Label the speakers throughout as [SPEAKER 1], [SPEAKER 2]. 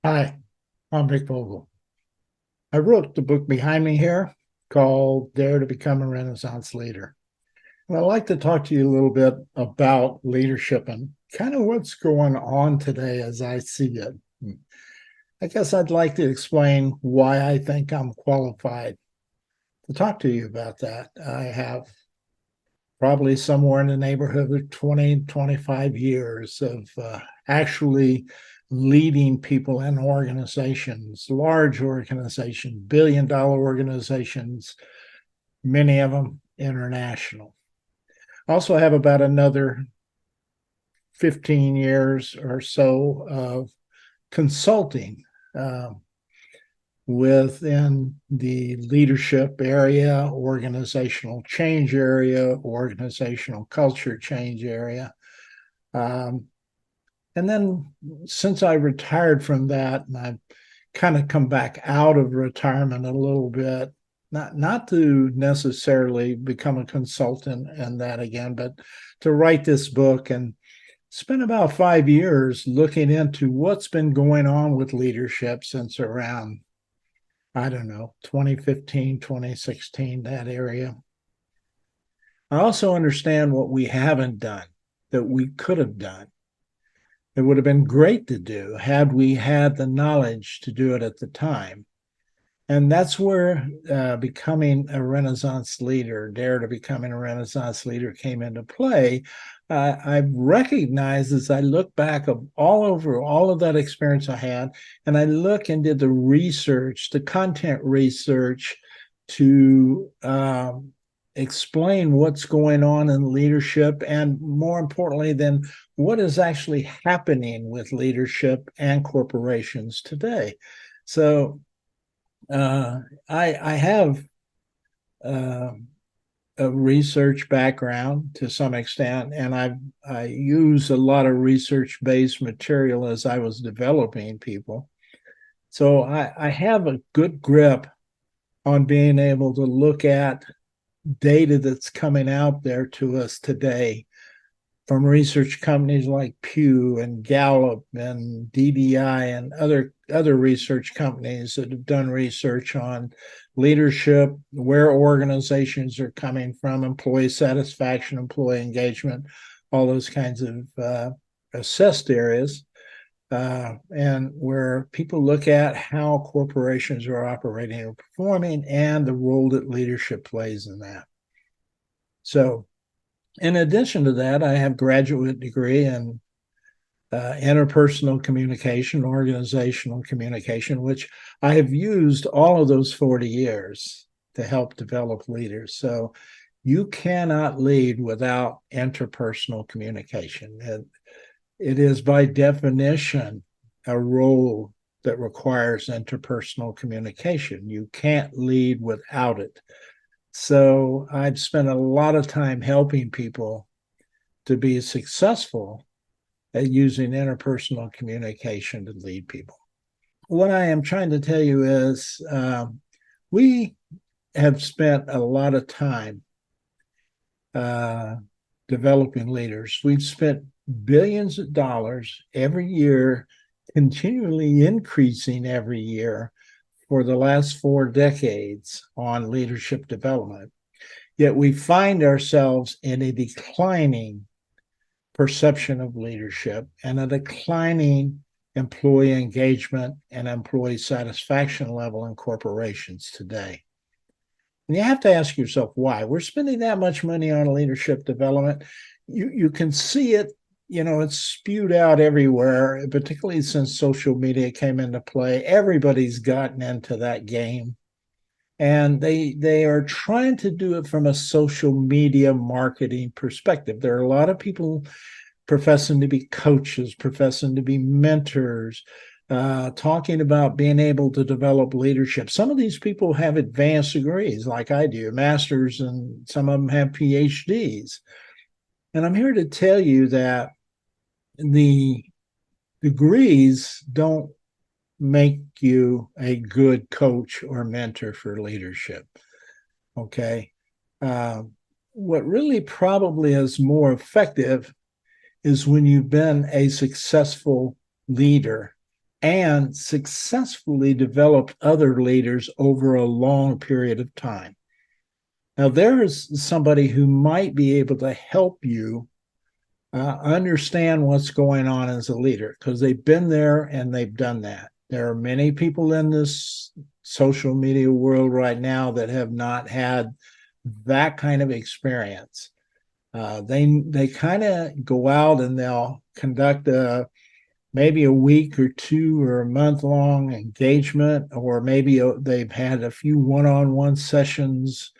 [SPEAKER 1] Hi, I'm Vic Vogel. I wrote the book behind me here called Dare to Become a Renaissance Leader. And I'd like to talk to you a little bit about leadership and kind of what's going on today as I see it. I guess I'd like to explain why I think I'm qualified to talk to you about that. I have probably somewhere in the neighborhood of 20, 25 years of actually leading people in organizations, large organizations, billion-dollar organizations, many of them international. I also have about another 15 years or so of consulting within the leadership area, organizational change area, organizational culture change area. And then since I retired from that, and I've kind of come back out of retirement a little bit, not to necessarily become a consultant and that again, but to write this book and spent about 5 years looking into what's been going on with leadership since around, I don't know, 2015, 2016, that area. I also understand what we haven't done that we could have done. It would have been great to do had we had the knowledge to do it at the time. And that's where becoming a Renaissance leader, Dare to Becoming a Renaissance Leader came into play. I've recognized as I look back of all of that experience I had, and I look and did the research, the content research to explain what's going on in leadership, and more importantly, then what is actually happening with leadership and corporations today. So I have a research background to some extent, and I use a lot of research-based material as I was developing people. So I have a good grip on being able to look at data that's coming out there to us today from research companies like Pew and Gallup and DDI and other research companies that have done research on leadership, where organizations are coming from, employee satisfaction, employee engagement, all those kinds of assessed areas, and where people look at how corporations are operating or performing and the role that leadership plays in that. So in addition to that, I have a graduate degree in interpersonal communication, organizational communication, which I have used all of those 40 years to help develop leaders. So you cannot lead without interpersonal communication. It is by definition a role that requires interpersonal communication. You can't lead without it. So I've spent a lot of time helping people to be successful at using interpersonal communication to lead people. What I am trying to tell you is we have spent a lot of time developing leaders. We've spent billions of dollars every year, continually increasing every year for the last 4 decades on leadership development. Yet we find ourselves in a declining perception of leadership and a declining employee engagement and employee satisfaction level in corporations today. And you have to ask yourself why. We're spending that much money on leadership development. You can see it, it's spewed out everywhere, particularly since social media came into play. Everybody's gotten into that game. And they are trying to do it from a social media marketing perspective. There are a lot of people professing to be coaches, professing to be mentors, talking about being able to develop leadership. Some of these people have advanced degrees like I do, masters, and some of them have PhDs. And I'm here to tell you that the degrees don't make you a good coach or mentor for leadership. Okay. What really probably is more effective is when you've been a successful leader and successfully developed other leaders over a long period of time. Now, there is somebody who might be able to help you understand what's going on as a leader because they've been there and they've done that. There are many people in this social media world right now that have not had that kind of experience. They kind of go out and they'll conduct maybe a week or two or a month long engagement, or maybe they've had a few one-on-one sessions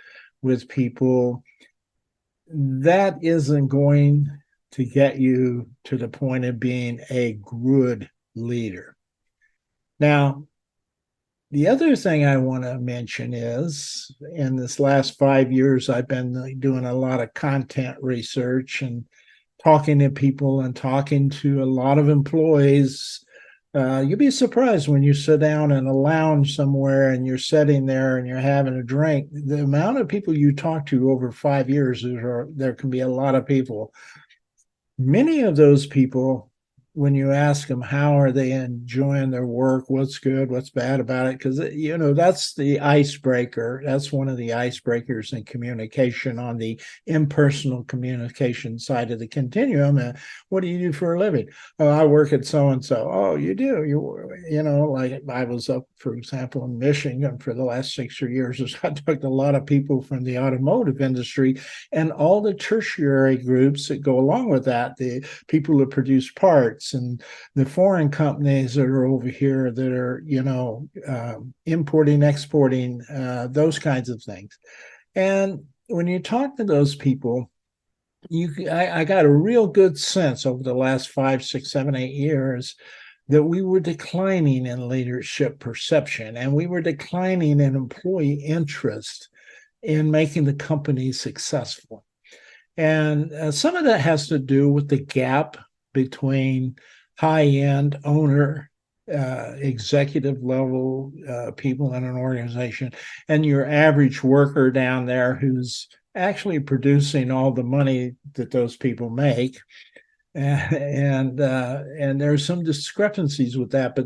[SPEAKER 1] with people. That isn't going to get you to the point of being a good leader. Now, the other thing I want to mention is in this last 5 years, I've been doing a lot of content research and talking to people and talking to a lot of employees. You'd be surprised when you sit down in a lounge somewhere and you're sitting there and you're having a drink. The amount of people you talk to over 5 years, there can be a lot of people. Many of those people, when you ask them how are they enjoying their work, what's good, what's bad about it, because that's the icebreaker. That's one of the icebreakers in communication on the impersonal communication side of the continuum. What do you do for a living? Oh, I work at so and so. Oh, you do. Like I was up, for example, in Michigan for the last 6 years. I talked to a lot of people from the automotive industry and all the tertiary groups that go along with that. The people that produce parts and the foreign companies that are over here that are, importing, exporting, those kinds of things. And when you talk to those people, I got a real good sense over the last 5, 6, 7, 8 years that we were declining in leadership perception and we were declining in employee interest in making the company successful. And some of that has to do with the gap between high-end owner, executive level people in an organization and your average worker down there who's actually producing all the money that those people make. And there's some discrepancies with that, but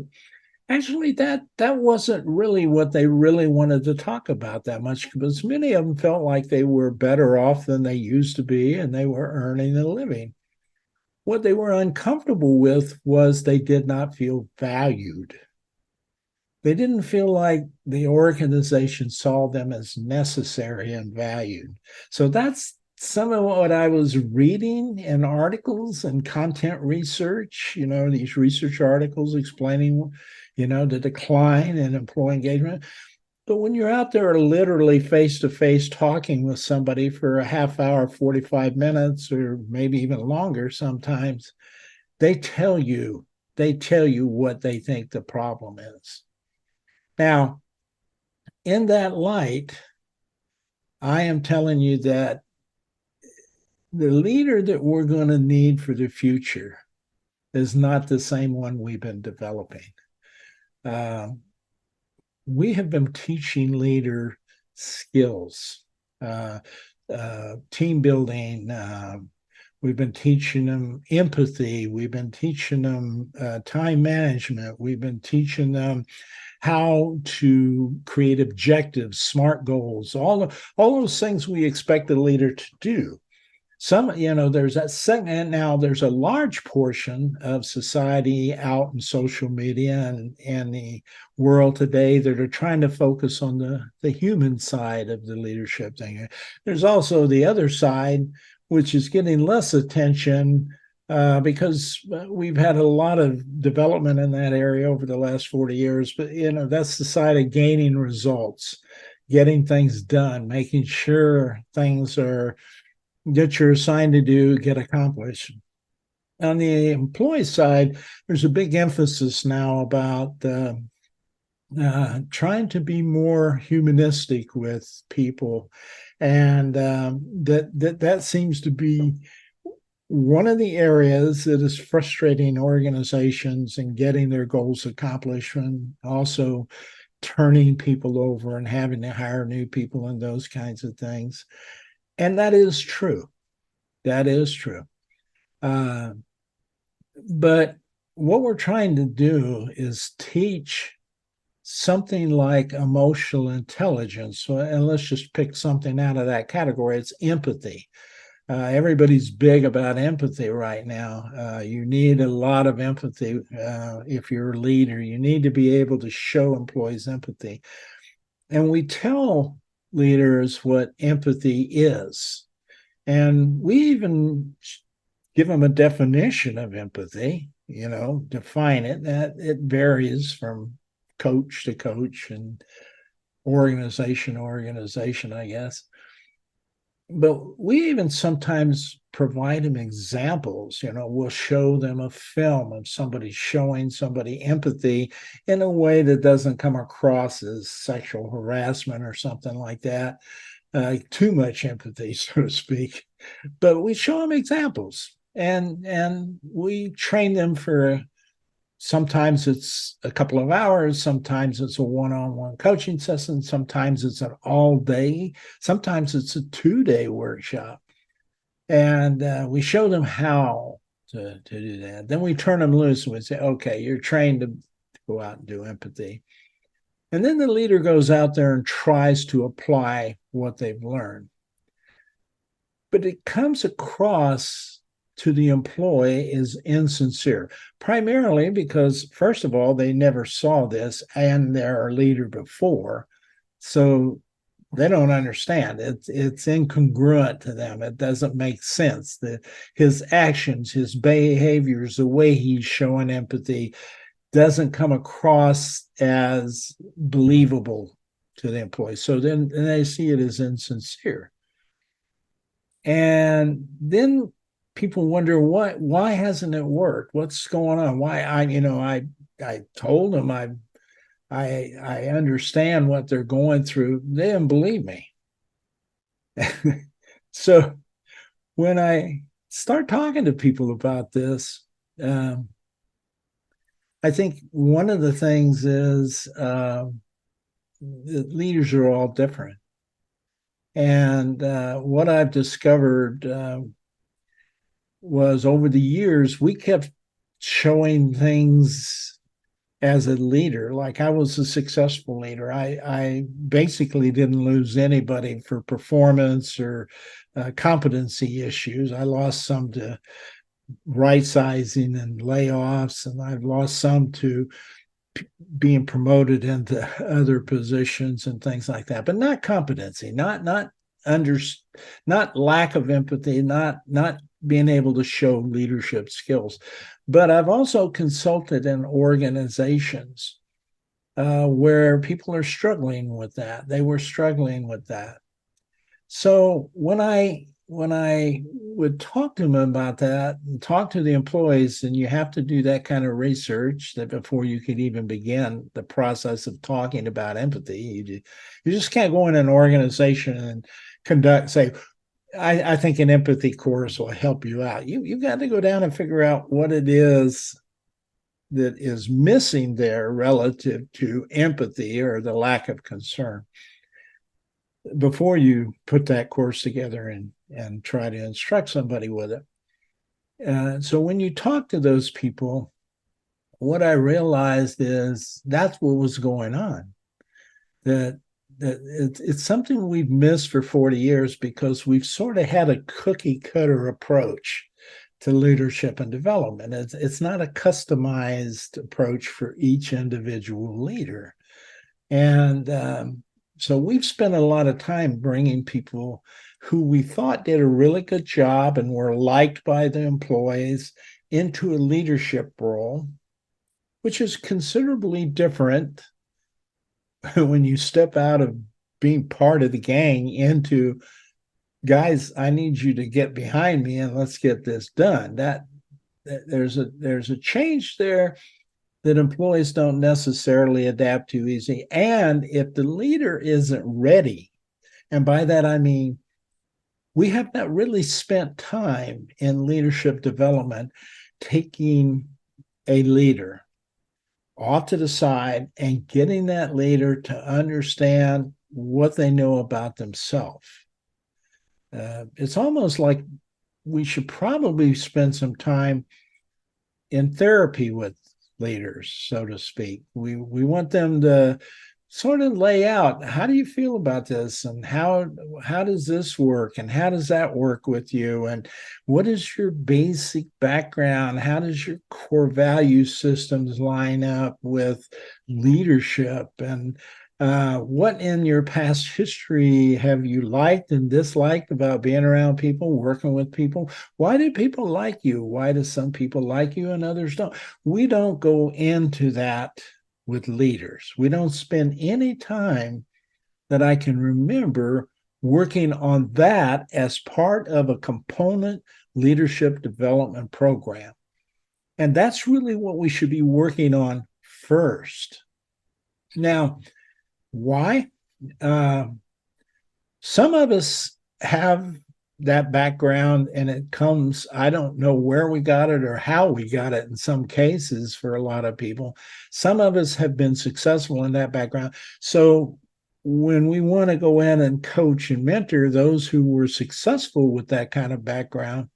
[SPEAKER 1] actually that wasn't really what they really wanted to talk about that much, because many of them felt like they were better off than they used to be and they were earning a living. What they were uncomfortable with was they did not feel valued. They didn't feel like the organization saw them as necessary and valued. So that's some of what I was reading in articles and content research, these research articles explaining, the decline in employee engagement. But when you're out there literally face to face talking with somebody for a half hour, 45 minutes, or maybe even longer sometimes, they tell you what they think the problem is. Now, in that light, I am telling you that the leader that we're going to need for the future is not the same one we've been developing. We have been teaching leader skills, team building. We've been teaching them empathy. We've been teaching them time management. We've been teaching them how to create objectives, SMART goals, all those things we expect the leader to do. There's that second, and now there's a large portion of society out in social media and the world today that are trying to focus on the human side of the leadership thing. There's also the other side, which is getting less attention because we've had a lot of development in that area over the last 40 years. But, that's the side of gaining results, getting things done, making sure things that you're assigned to do get accomplished. On the employee side, there's a big emphasis now about trying to be more humanistic with people, and that seems to be one of the areas that is frustrating organizations in getting their goals accomplished, and also turning people over and having to hire new people and those kinds of things. And that is true. That is true. But what we're trying to do is teach something like emotional intelligence. So, and let's just pick something out of that category. It's empathy. Everybody's big about empathy right now. You need a lot of empathy if you're a leader. You need to be able to show employees empathy. And we tell leaders what empathy is. And we even give them a definition of empathy, define it. That it varies from coach to coach and organization, I guess. But we even sometimes provide them examples. We'll show them a film of somebody showing somebody empathy in a way that doesn't come across as sexual harassment or something like that, too much empathy, so to speak. But we show them examples, and we train them for. Sometimes it's a couple of hours. Sometimes it's a one-on-one coaching session. Sometimes it's an all-day. Sometimes it's a 2-day workshop. And we show them how to do that. Then we turn them loose and we say, okay, you're trained to go out and do empathy. And then the leader goes out there and tries to apply what they've learned. But it comes across to the employee is insincere, primarily because, first of all, they never saw this and they're a leader before. So they don't understand. It's incongruent to them. It doesn't make sense. His actions, his behaviors, the way he's showing empathy doesn't come across as believable to the employee. So then they see it as insincere. And then people wonder why hasn't it worked? What's going on? Why I told them I understand what they're going through. They didn't believe me. So when I start talking to people about this, I think one of the things is that leaders are all different. And what I've discovered was over the years, we kept showing things as a leader. Like I was a successful leader. I basically didn't lose anybody for performance or competency issues. I lost some to right sizing and layoffs, and I've lost some to being promoted into other positions and things like that, but not competency, not lack of empathy, not being able to show leadership skills. But I've also consulted in organizations where people are struggling with that. They were struggling with that. So when I would talk to them about that and talk to the employees, and you have to do that kind of research that before you could even begin the process of talking about empathy. You just can't go in an organization and say, I think an empathy course will help you out. You've got to go down and figure out what it is that is missing there relative to empathy or the lack of concern before you put that course together and try to instruct somebody with it. So when you talk to those people, what I realized is that's what was going on. That it's something we've missed for 40 years because we've sort of had a cookie cutter approach to leadership and development. It's not a customized approach for each individual leader. And so we've spent a lot of time bringing people who we thought did a really good job and were liked by the employees into a leadership role, which is considerably different when you step out of being part of the gang into, guys, I need you to get behind me and let's get this done. That there's a change there that employees don't necessarily adapt to easy. And if the leader isn't ready, and by that I mean we have not really spent time in leadership development taking a leader off to the side and getting that leader to understand what they know about themselves. It's almost like we should probably spend some time in therapy with leaders, so to speak. We want them to sort of lay out, how do you feel about this, and how does this work, and how does that work with you, and what is your basic background, how does your core value systems line up with leadership, and what in your past history have you liked and disliked about being around people, working with people? Why do people like you? Why do some people like you and others don't? We don't go into that with leaders. We don't spend any time that I can remember working on that as part of a component leadership development program. And that's really what we should be working on first. Now, why? Some of us have that background and it comes, I don't know where we got it or how we got it in some cases for a lot of people. Some of us have been successful in that background. So when we want to go in and coach and mentor those who were successful with that kind of background,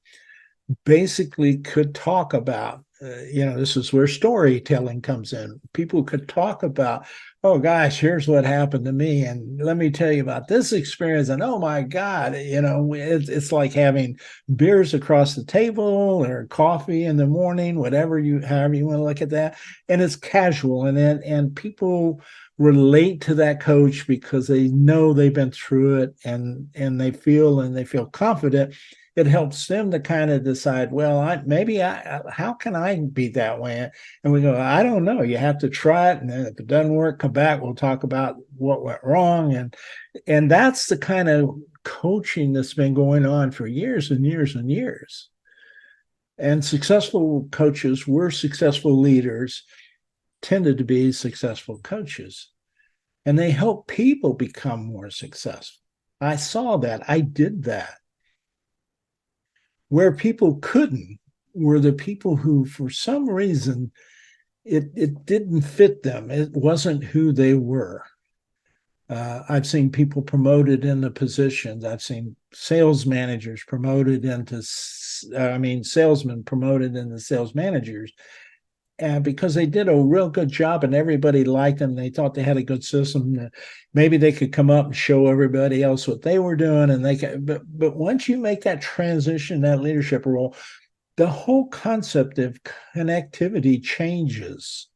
[SPEAKER 1] basically could talk about, this is where storytelling comes in. People could talk about, oh gosh, here's what happened to me, and let me tell you about this experience, and oh my God, it's like having beers across the table or coffee in the morning, however you want to look at that, and it's casual, and people relate to that coach because they know they've been through it, and they feel confident. It helps them to kind of decide, well, how can I be that way? And we go, I don't know. You have to try it. And then if it doesn't work, come back. We'll talk about what went wrong. And that's the kind of coaching that's been going on for years and years and years. And successful coaches were successful leaders, tended to be successful coaches. And they help people become more successful. I saw that. I did that. Where people couldn't were the people who, for some reason, it didn't fit them. It wasn't who they were. I've seen people promoted into positions. I've seen sales managers promoted into, salesmen promoted into sales managers. Because they did a real good job and everybody liked them. They thought they had a good system. Maybe they could come up and show everybody else what they were doing. And but once you make that transition, that leadership role, the whole concept of connectivity changes.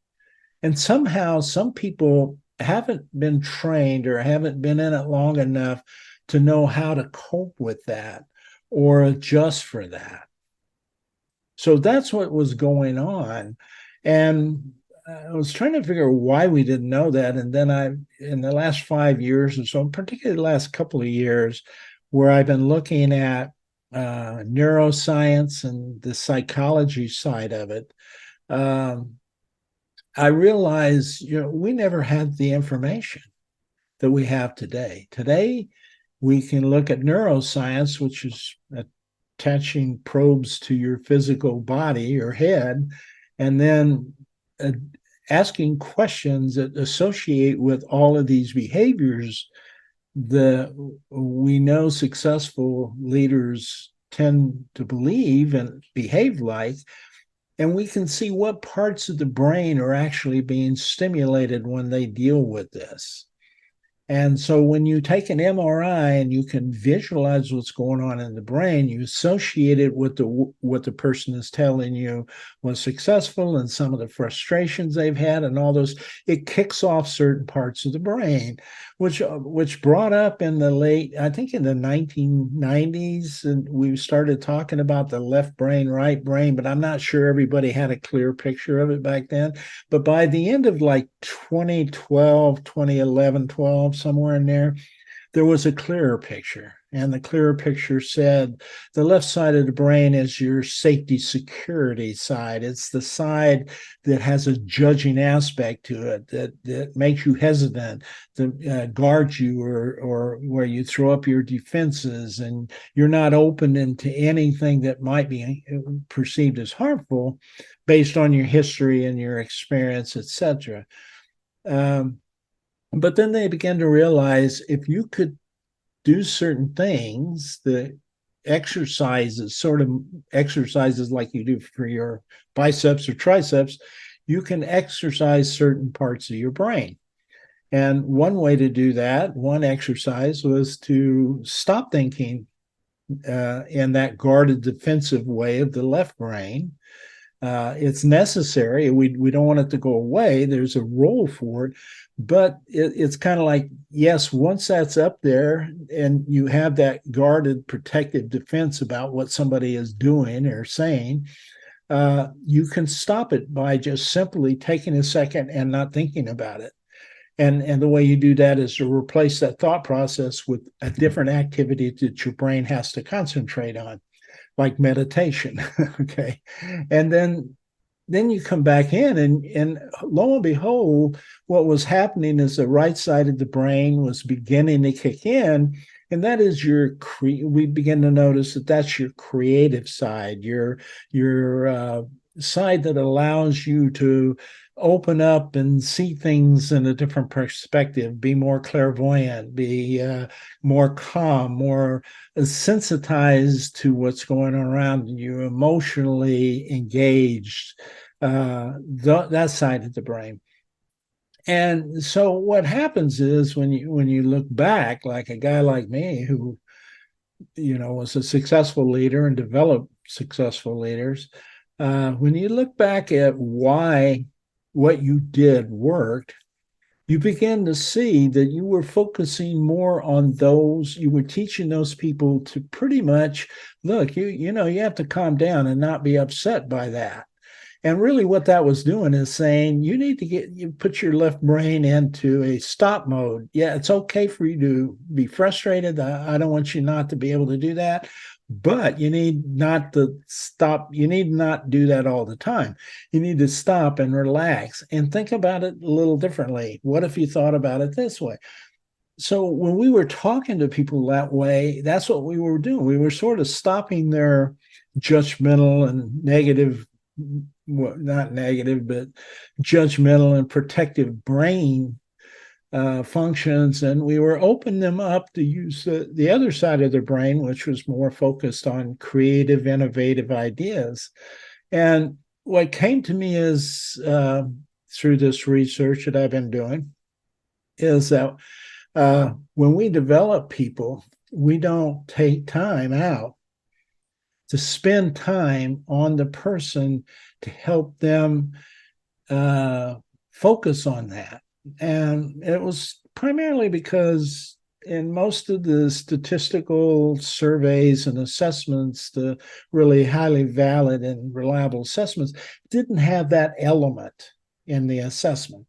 [SPEAKER 1] And somehow some people haven't been trained or haven't been in it long enough to know how to cope with that or adjust for that. So that's what was going on. And I was trying to figure out why we didn't know that. And then in the last 5 years or so, particularly the last couple of years, where I've been looking at neuroscience and the psychology side of it, I realized, we never had the information that we have today. Today, we can look at neuroscience, which is attaching probes to your physical body or head, and then asking questions that associate with all of these behaviors that we know successful leaders tend to believe and behave like. And we can see what parts of the brain are actually being stimulated when they deal with this. And so when you take an MRI and you can visualize what's going on in the brain, you associate it with what the person is telling you was successful and some of the frustrations they've had and all those, it kicks off certain parts of the brain, which brought up in the I think in the 1990s, and we started talking about the left brain, right brain, but I'm not sure everybody had a clear picture of it back then. But by the end of like 2012, 2011, 12, somewhere in there was a clearer picture. And the clearer picture said the left side of the brain is your safety security side. It's the side that has a judging aspect to it that makes you hesitant, that guards you, or where you throw up your defenses and you're not open into anything that might be perceived as harmful based on your history and your experience, etc. But then they began to realize if you could do certain things, that exercises, sort of exercises like you do for your biceps or triceps, you can exercise certain parts of your brain. And one way to do that, one exercise, was to stop thinking in that guarded defensive way of the left brain. It's necessary. We don't want it to go away. There's a role for it, but it's kind of like, yes, once that's up there and you have that guarded protective defense about what somebody is doing or saying, you can stop it by just simply taking a second and not thinking about it. And the way you do that is to replace that thought process with a different activity that your brain has to concentrate on, like meditation. Okay. And then you come back in, and lo and behold, what was happening is the right side of the brain was beginning to kick in. And that is we begin to notice that that's your creative side, your side that allows you to open up and see things in a different perspective, be more clairvoyant, be more calm, more sensitized to what's going on around you, emotionally engaged, that side of the brain. And so what happens is when you look back, like a guy like me who, was a successful leader and developed successful leaders, when you look back at why what you did worked, you begin to see that you were focusing more on those, you were teaching those people to pretty much, look, you have to calm down and not be upset by that. And really what that was doing is saying, you need to you put your left brain into a stop mode. Yeah, it's okay for you to be frustrated. I don't want you not to be able to do that. But you need not to stop. You need not do that all the time. You need to stop and relax and think about it a little differently. What if you thought about it this way? So when we were talking to people that way, that's what we were doing. We were sort of stopping their judgmental and negative, well, not negative, but judgmental and protective brain functions, and we were opening them up to use the other side of their brain, which was more focused on creative, innovative ideas. And what came to me is through this research that I've been doing is that when we develop people, we don't take time out to spend time on the person to help them focus on that. And it was primarily because in most of the statistical surveys and assessments, the really highly valid and reliable assessments didn't have that element in the assessment.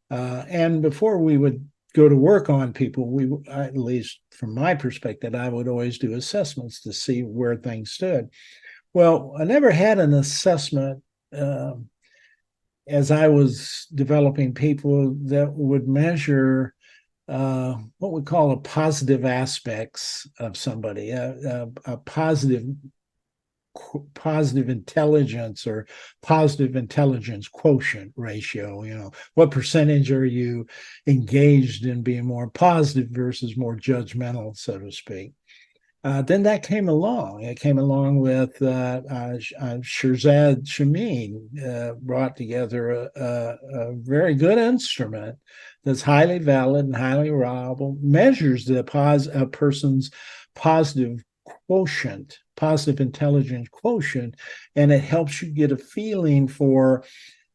[SPEAKER 1] And before we would go to work on people, at least from my perspective, I would always do assessments to see where things stood. Well, I never had an assessment as I was developing people that would measure what we call a positive aspects of somebody, a positive intelligence or positive intelligence quotient ratio. What percentage are you engaged in being more positive versus more judgmental, so to speak. Then that came along. It came along with Shirzad Shamin brought together a very good instrument that's highly valid and highly reliable, measures a person's positive quotient, positive intelligence quotient, and it helps you get a feeling for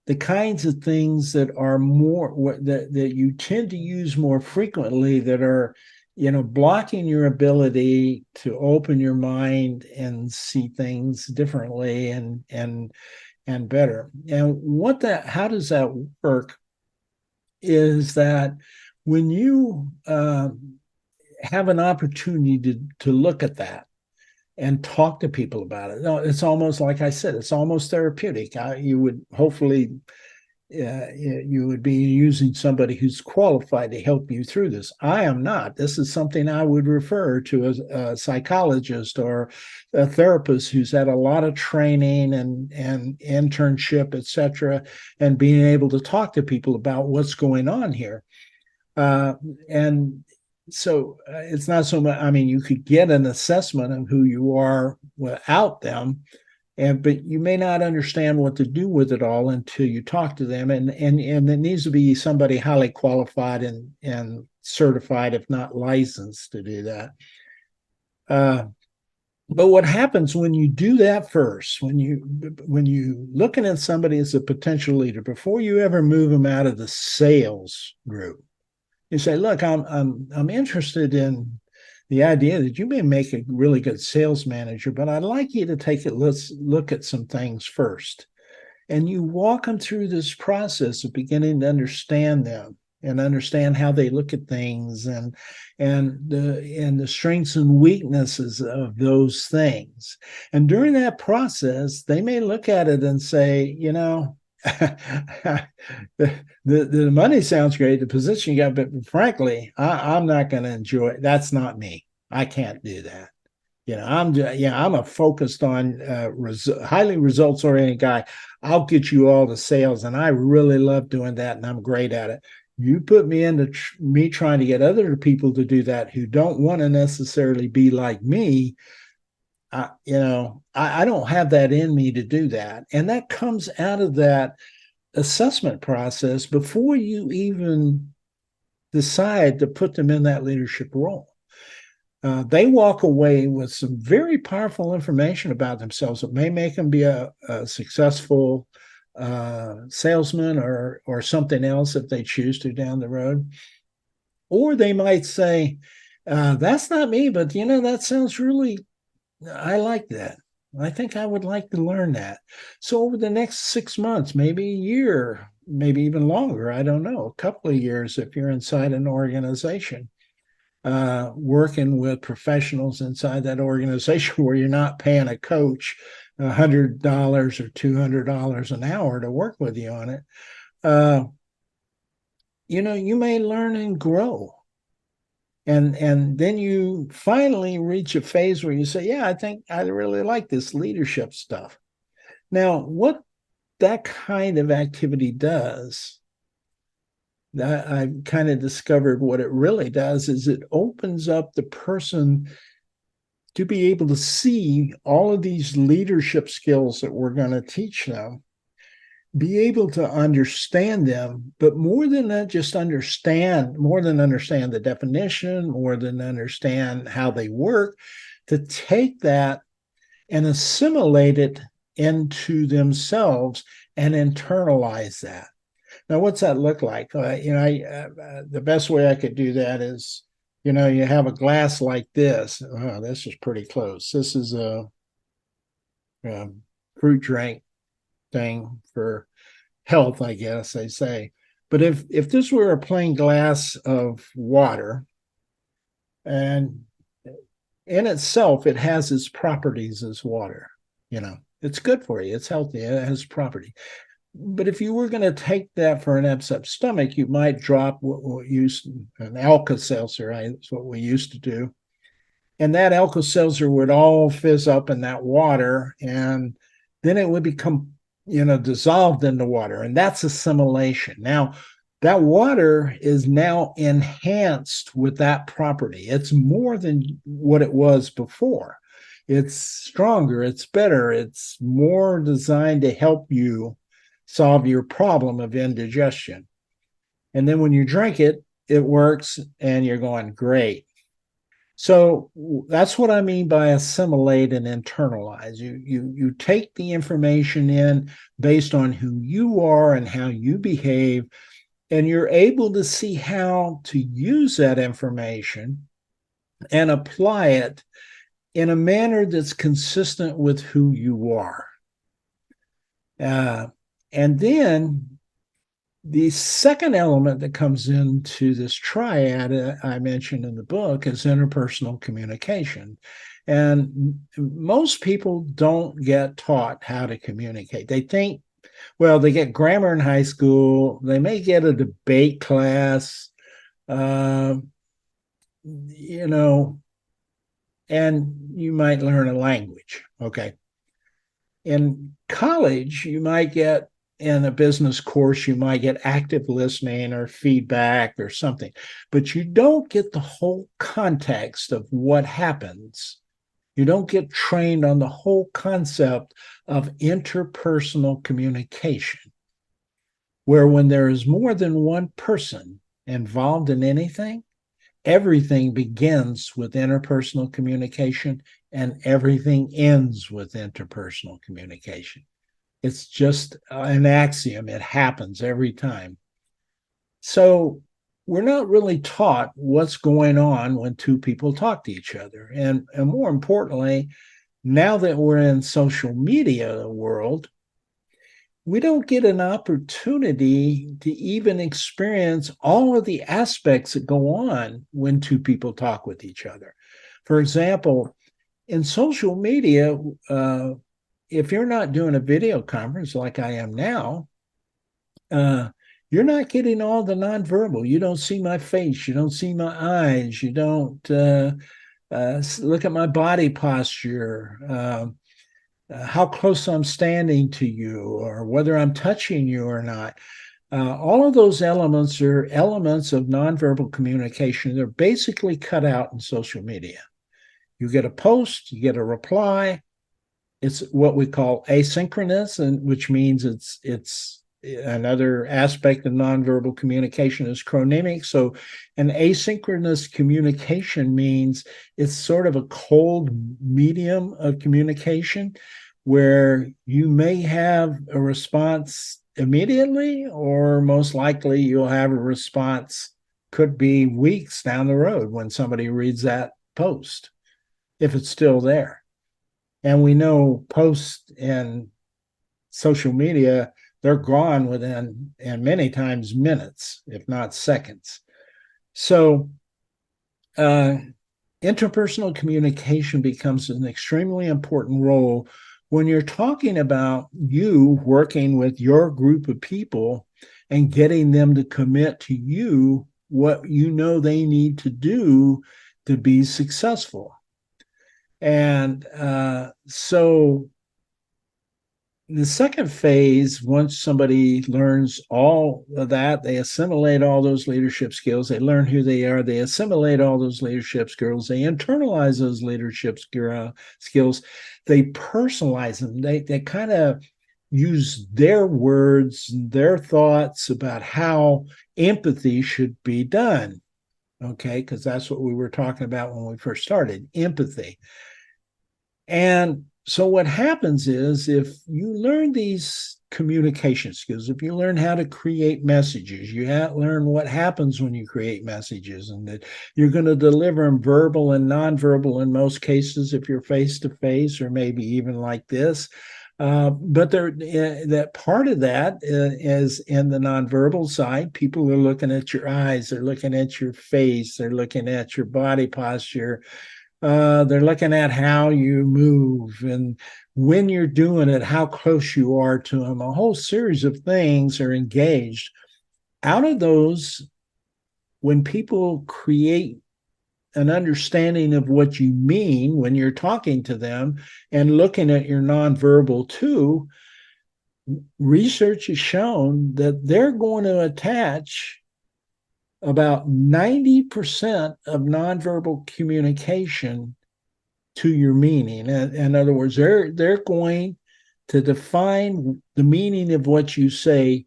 [SPEAKER 1] the kinds of things that are more that you tend to use more frequently that are blocking your ability to open your mind and see things differently and better. And how does that work is that when you have an opportunity to look at that and talk to people about it, it's almost like I said, it's almost therapeutic. You would hopefully you would be using somebody who's qualified to help you through this. I am not. This is something I would refer to a psychologist or a therapist who's had a lot of training and internship, et cetera, and being able to talk to people about what's going on here. And So it's not so much, I mean, you could get an assessment of who you are without them, but you may not understand what to do with it all until you talk to them. And it needs to be somebody highly qualified and certified, if not licensed, to do that. But what happens when you do that first, when you looking at somebody as a potential leader, before you ever move them out of the sales group, you say, look, I'm interested in the idea that you may make a really good sales manager, but I'd like you to let's look at some things first. And you walk them through this process of beginning to understand them and understand how they look at things and the strengths and weaknesses of those things. And during that process, they may look at it and say, the money sounds great, the position you got, but frankly, I'm not going to enjoy it. That's not me. I can't do that. I'm a focused on highly results oriented guy. I'll get you all the sales, and I really love doing that, and I'm great at it. You put me into me trying to get other people to do that who don't want to necessarily be like me. I don't have that in me to do that, and that comes out of that assessment process before you even decide to put them in that leadership role. They walk away with some very powerful information about themselves that may make them be a successful salesman or something else if they choose to down the road. Or they might say, that's not me, but that sounds really, I like that. I think I would like to learn that. So over the next 6 months, maybe a year, maybe even longer, I don't know, a couple of years if you're inside an organization, working with professionals inside that organization where you're not paying a coach $100 or $200 an hour to work with you on it, you may learn and grow. And then you finally reach a phase where you say, yeah, I think I really like this leadership stuff. Now, what that kind of activity does, I've kind of discovered what it really does is it opens up the person to be able to see all of these leadership skills that we're going to teach them, be able to understand them, but more than that, more than understand the definition, more than understand how they work, to take that and assimilate it into themselves and internalize that. Now, what's that look like? The best way I could do that is, you have a glass like this. Oh, this is pretty close. This is a fruit drink thing for health, I guess they say. But if this were a plain glass of water, and in itself, it has its properties as water, it's good for you. It's healthy. It has property. But if you were going to take that for an upset stomach, you might drop what used an Alka-Seltzer, right? That's what we used to do. And that Alka-Seltzer would all fizz up in that water, and then it would become, dissolved in the water. And that's assimilation. Now, that water is now enhanced with that property. It's more than what it was before. It's stronger, it's better, it's more designed to help you solve your problem of indigestion. And then when you drink it, it works and you're going, great. So that's what I mean by assimilate and internalize. You take the information in based on who you are and how you behave, and you're able to see how to use that information and apply it in a manner that's consistent with who you are. And then the second element that comes into this triad I mentioned in the book is interpersonal communication. And most people don't get taught how to communicate. They think, well, they get grammar in high school, they may get a debate class, and you might learn a language. Okay. In college, you might get in a business course, you might get active listening or feedback or something, but you don't get the whole context of what happens. You don't get trained on the whole concept of interpersonal communication, where when there is more than one person involved in anything, everything begins with interpersonal communication and everything ends with interpersonal communication. It's just an axiom. It happens every time. So we're not really taught what's going on when two people talk to each other. And more importantly, now that we're in social media world, we don't get an opportunity to even experience all of the aspects that go on when two people talk with each other. For example, in social media, if you're not doing a video conference like I am now, you're not getting all the nonverbal. You don't see my face. You don't see my eyes. You don't look at my body posture, how close I'm standing to you, or whether I'm touching you or not. All of those elements are elements of nonverbal communication. They're basically cut out in social media. You get a post, you get a reply. It's what we call asynchronous, and which means it's another aspect of nonverbal communication is chronemic. So an asynchronous communication means it's sort of a cold medium of communication where you may have a response immediately, or most likely you'll have a response, could be weeks down the road when somebody reads that post, if it's still there. And we know posts in social media, they're gone within, and many times minutes, if not seconds. So interpersonal communication becomes an extremely important role when you're talking about you working with your group of people and getting them to commit to you what you know they need to do to be successful. And so the second phase, once somebody learns all of that, they assimilate all those leadership skills, they learn who they are, they assimilate all those leadership skills, they internalize those leadership skills, they personalize them, they kind of use their words, their thoughts about how empathy should be done, okay? Because that's what we were talking about when we first started, empathy. And so what happens is, if you learn these communication skills, if you learn how to create messages, you learn what happens when you create messages, and that you're going to deliver them verbal and nonverbal in most cases if you're face-to-face, or maybe even like this. But that part of that is in the nonverbal side. People are looking at your eyes, they're looking at your face, they're looking at your body posture. They're looking at how you move and when you're doing it, how close you are to them. A whole series of things are engaged. Out of those, when people create an understanding of what you mean when you're talking to them and looking at your nonverbal too, research has shown that they're going to attach about 90% of nonverbal communication to your meaning. In other words, they're going to define the meaning of what you say.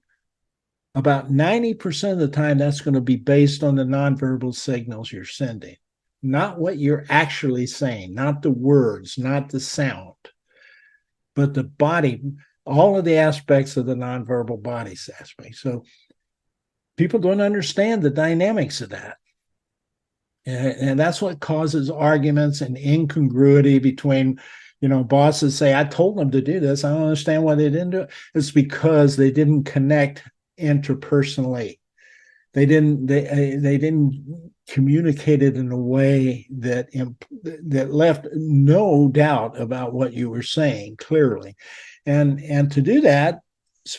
[SPEAKER 1] About 90% of the time, that's going to be based on the nonverbal signals you're sending, not what you're actually saying, not the words, not the sound, but the body, all of the aspects of the nonverbal body aspect. So people don't understand the dynamics of that. And that's what causes arguments and incongruity between, bosses say, I told them to do this. I don't understand why they didn't do it. It's because they didn't connect interpersonally. They didn't communicate it in a way that left no doubt about what you were saying clearly. And to do that,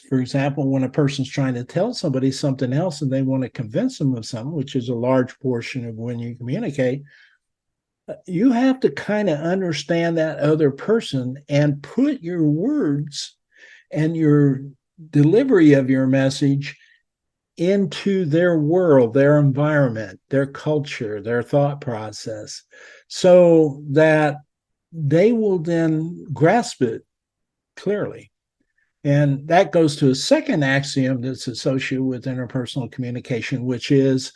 [SPEAKER 1] for example, when a person's trying to tell somebody something else and they want to convince them of something, which is a large portion of when you communicate, you have to kind of understand that other person and put your words and your delivery of your message into their world, their environment, their culture, their thought process, so that they will then grasp it clearly. And that goes to a second axiom that's associated with interpersonal communication, which is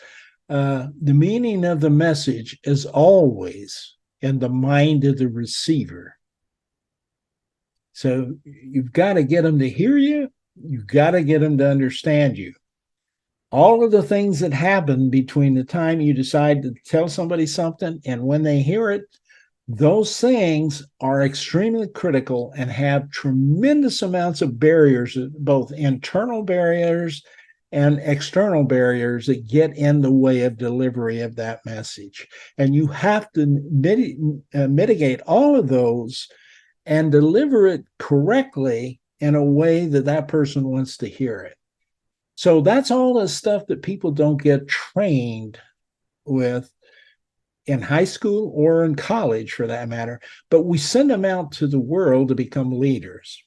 [SPEAKER 1] the meaning of the message is always in the mind of the receiver. So you've got to get them to hear you. You've got to get them to understand you. All of the things that happen between the time you decide to tell somebody something and when they hear it, those things are extremely critical and have tremendous amounts of barriers, both internal barriers and external barriers that get in the way of delivery of that message. And you have to mitigate all of those and deliver it correctly in a way that that person wants to hear it. So that's all the stuff that people don't get trained with in high school or in college, for that matter, but we send them out to the world to become leaders.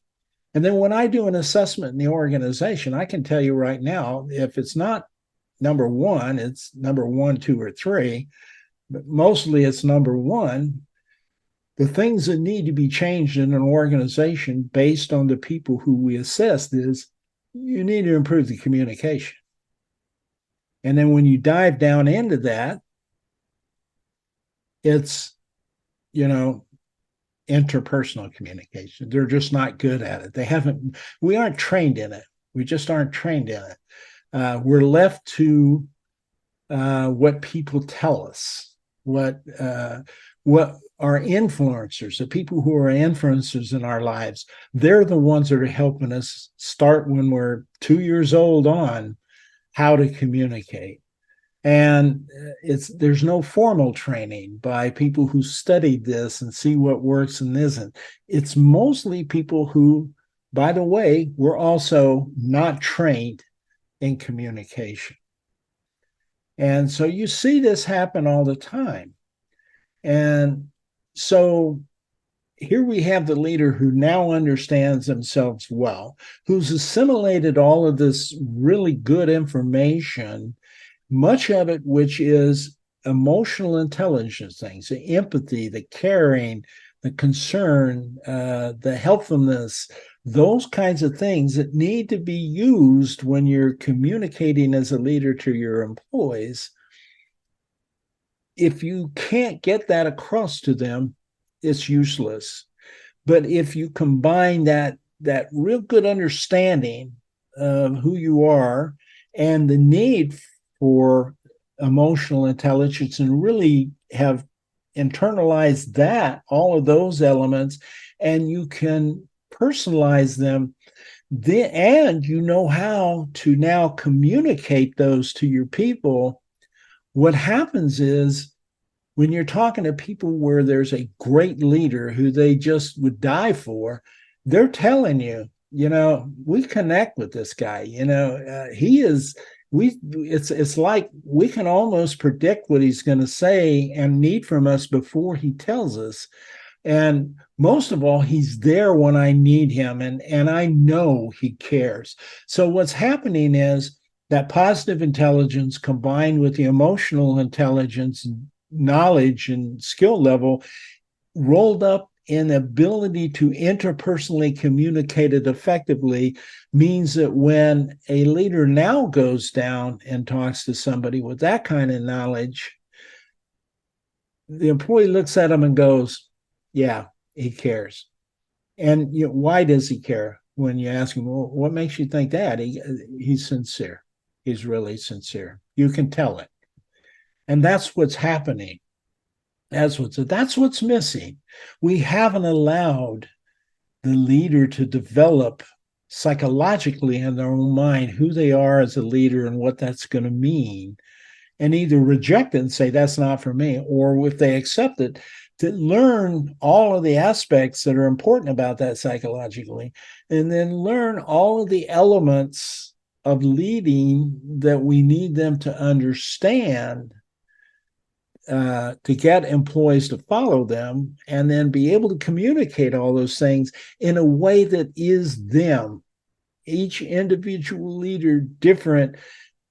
[SPEAKER 1] And then when I do an assessment in the organization, I can tell you right now, if it's not number one, it's number 1, 2, or 3, but mostly it's number 1. The things that need to be changed in an organization based on the people who we assessed is you need to improve the communication. And then when you dive down into that, it's, interpersonal communication. They're just not good at it. We aren't trained in it. We just aren't trained in it. We're left to what people tell us, what our influencers, the people who are influencers in our lives, they're the ones that are helping us start when we're 2 years old on how to communicate. And there's no formal training by people who studied this and see what works and isn't. It's mostly people who, by the way, were also not trained in communication. And so you see this happen all the time. And so here we have the leader who now understands themselves well, who's assimilated all of this really good information, much of it which is emotional intelligence things, the empathy, the caring, the concern, the helpfulness, those kinds of things that need to be used when you're communicating as a leader to your employees. If you can't get that across to them, it's useless. But if you combine that real good understanding of who you are and the need for emotional intelligence and really have internalized all of those elements, and you can personalize them, and you know how to now communicate those to your people, what happens is when you're talking to people where there's a great leader who they just would die for, they're telling you, we connect with this guy. He is. It's like we can almost predict what he's going to say and need from us before he tells us. And most of all, he's there when I need him, and I know he cares. So what's happening is that positive intelligence combined with the emotional intelligence, knowledge, and skill level rolled up in ability to interpersonally communicate it effectively means that when a leader now goes down and talks to somebody with that kind of knowledge, the employee looks at him and goes, yeah, he cares. And why does he care? When you ask him, well, what makes you think that? He's sincere. He's really sincere. You can tell it. And that's what's happening. That's what's missing. We haven't allowed the leader to develop psychologically in their own mind who they are as a leader and what that's going to mean, and either reject it and say that's not for me, or if they accept it, to learn all of the aspects that are important about that psychologically, and then learn all of the elements of leading that we need them to understand to get employees to follow them, and then be able to communicate all those things in a way that is them. each individual leader different,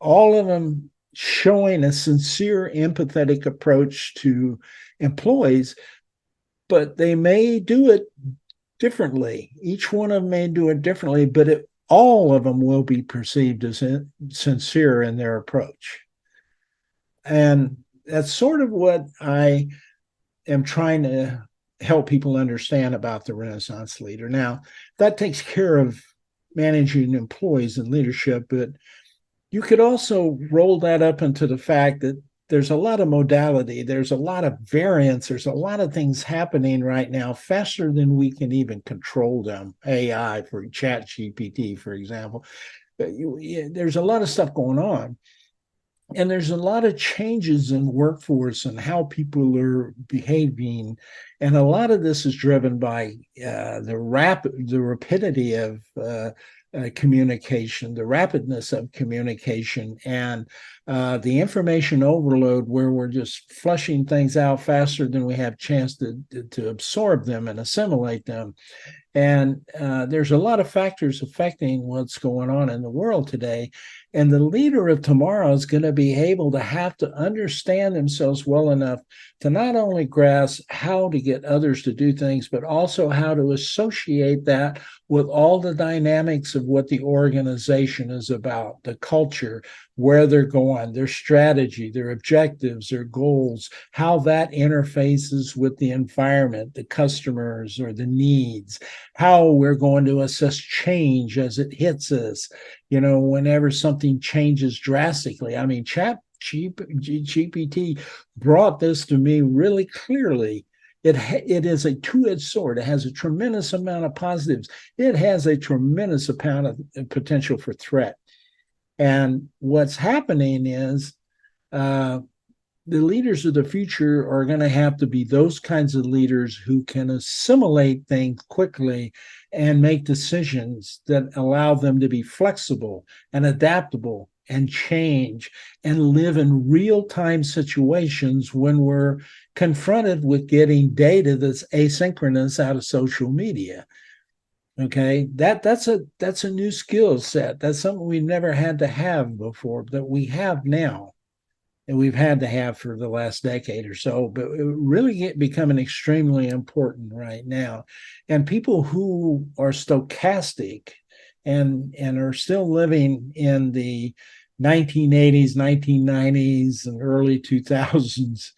[SPEAKER 1] all of them showing a sincere, empathetic approach to employees, but they may do it differently. Each one of them may do it differently, but all of them will be perceived as sincere in their approach. And that's sort of what I am trying to help people understand about the Renaissance leader. Now, that takes care of managing employees and leadership, but you could also roll that up into the fact that there's a lot of modality, there's a lot of variance, there's a lot of things happening right now faster than we can even control them. AI for Chat GPT, for example. There's a lot of stuff going on. And there's a lot of changes in workforce and how people are behaving. And a lot of this is driven by the rapidity of communication, the rapidness of communication, and the information overload, where we're just flushing things out faster than we have a chance to absorb them and assimilate them. And there's a lot of factors affecting what's going on in the world today. And the leader of tomorrow is going to be able to have to understand themselves well enough to not only grasp how to get others to do things, but also how to associate that with all the dynamics of what the organization is about, the culture, where they're going, their strategy, their objectives, their goals, how that interfaces with the environment, the customers or the needs, how we're going to assess change as it hits us, whenever something changes drastically. I mean, GPT brought this to me really clearly. It is a two-edged sword. It has a tremendous amount of positives. It has a tremendous amount of potential for threat. And what's happening is the leaders of the future are going to have to be those kinds of leaders who can assimilate things quickly and make decisions that allow them to be flexible and adaptable and change and live in real-time situations when we're confronted with getting data that's asynchronous out of social media. Okay, that's a new skill set. That's something we never had to have before, that we have now, and we've had to have for the last decade or so, but it really becoming extremely important right now. And people who are stochastic and are still living in the 1980s, 1990s, and early 2000s,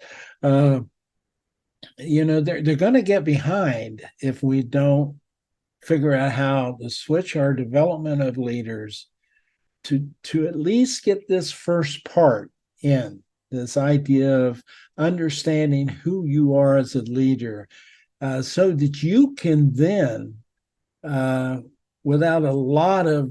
[SPEAKER 1] they're going to get behind if we don't figure out how to switch our development of leaders to at least get this first part in, this idea of understanding who you are as a leader, so that you can then, without a lot of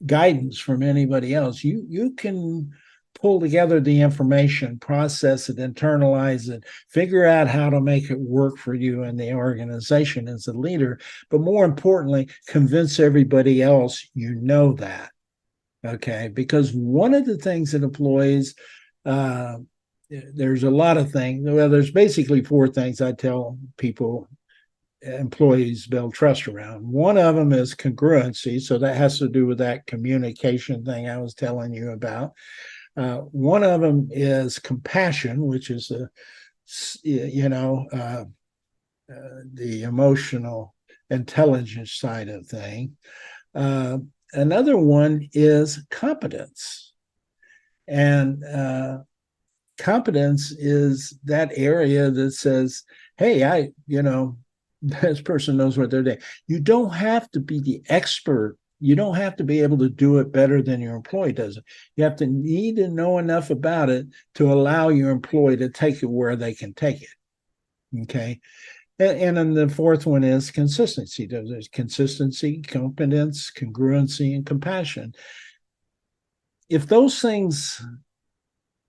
[SPEAKER 1] guidance from anybody else, you can pull together the information, process it, internalize it, figure out how to make it work for you and the organization as a leader, but more importantly, convince everybody else that. Okay, because one of the things that employees, there's a lot of things. Well, there's basically four things I tell people, employees build trust around. One of them is congruency. So that has to do with that communication thing I was telling you about. One of them is compassion, which is the emotional intelligence side of things. Another one is competence. And competence is that area that says, hey, this person knows what they're doing. You don't have to be the expert. You don't have to be able to do it better than your employee does it. You have to need to know enough about it to allow your employee to take it where they can take it. Okay. And then the fourth one is consistency. There's consistency, competence, congruency, and compassion. If those things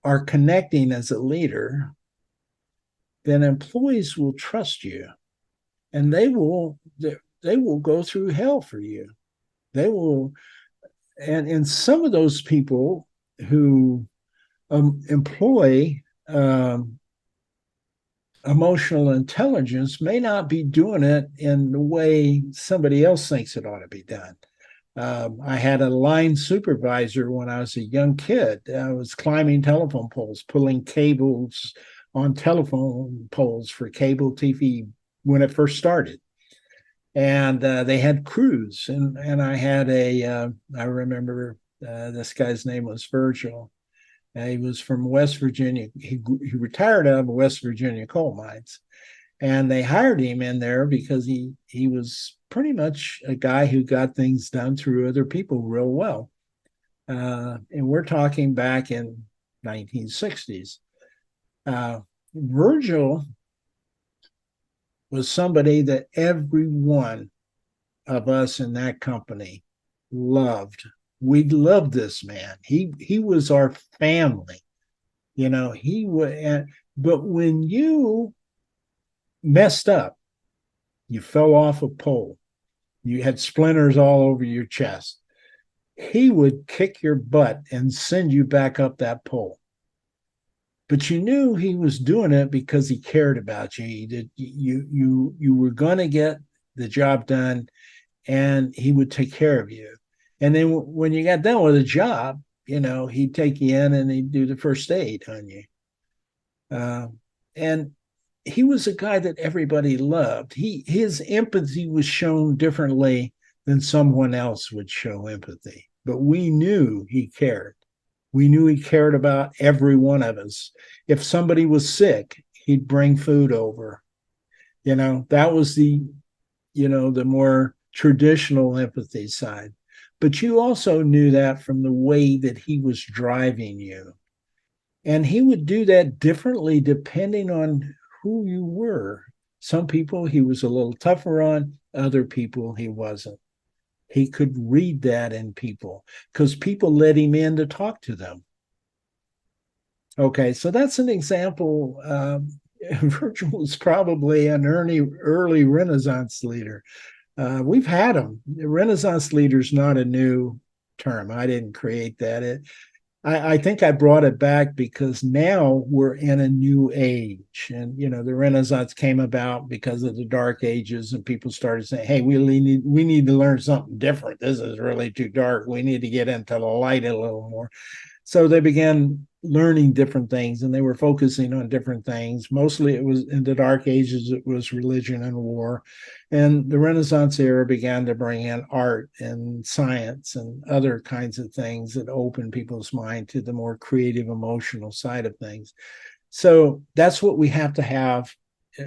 [SPEAKER 1] are connecting as a leader, then employees will trust you, and they will go through hell for you. They will, and some of those people who employ emotional intelligence may not be doing it in the way somebody else thinks it ought to be done. I had a line supervisor when I was a young kid. I was climbing telephone poles, pulling cables on telephone poles for cable TV when it first started. And they had crews, and I had I remember this guy's name was Virgil. He was from West Virginia. He retired out of West Virginia coal mines, and they hired him in there because he was pretty much a guy who got things done through other people real well. And we're talking back in 1960s. Virgil was somebody that every one of us in that company loved. We loved this man. He was our family. You know, he would. But when you messed up, you fell off a pole, you had splinters all over your chest, he would kick your butt and send you back up that pole. But you knew he was doing it because he cared about you. You were going to get the job done, and he would take care of you. And then when you got done with the job, you know, he'd take you in and he'd do the first aid on you. And he was a guy that everybody loved. His empathy was shown differently than someone else would show empathy, but we knew he cared. We knew he cared about every one of us. If somebody was sick, he'd bring food over. You know, that was the more traditional empathy side. But you also knew that from the way that he was driving you. And he would do that differently depending on who you were. Some people he was a little tougher on, other people he wasn't. He could read that in people because people let him in to talk to them. Okay, so that's an example. Virgil was probably an early Renaissance leader. We've had them. The Renaissance leader is not a new term. I didn't create that. I think I brought it back because now we're in a new age. And, you know, the Renaissance came about because of the Dark Ages, and people started saying, hey, we need to learn something different. This is really too dark. We need to get into the light a little more. So they began learning different things, and they were focusing on different things. Mostly it was in the Dark Ages, it was religion and war. And the Renaissance era began to bring in art and science and other kinds of things that open people's mind to the more creative, emotional side of things. So that's what we have to have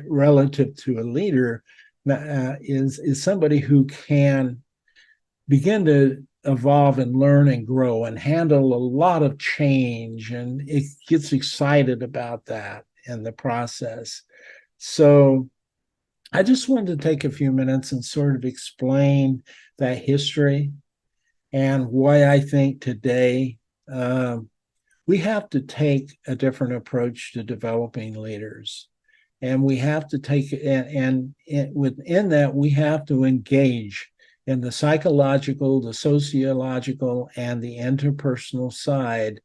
[SPEAKER 1] relative to a leader, is somebody who can begin to evolve and learn and grow and handle a lot of change, and it gets excited about that in the process. So I just wanted to take a few minutes and sort of explain that history and why I think today we have to take a different approach to developing leaders. And we have to take, and within that, we have to engage in the psychological, the sociological, and the interpersonal side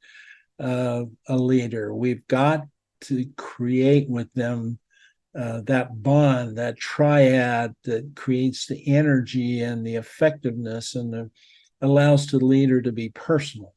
[SPEAKER 1] of a leader. We've got to create with them that bond, that triad that creates the energy and the effectiveness and allows the leader to be personal.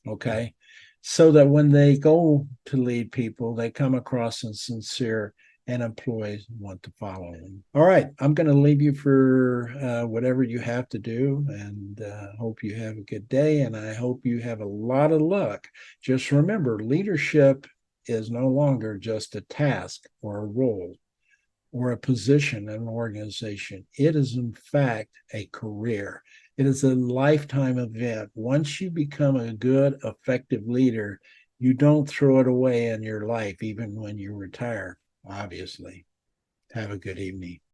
[SPEAKER 1] Okay. So that when they go to lead people, they come across as sincere and employees want to follow them. All right. I'm going to leave you for whatever you have to do, and hope you have a good day. And I hope you have a lot of luck. Just remember, leadership is no longer just a task or a role or a position in an organization. It is, in fact, a career. It is a lifetime event. Once you become a good, effective leader, you don't throw it away in your life, even when you retire, obviously. Have a good evening.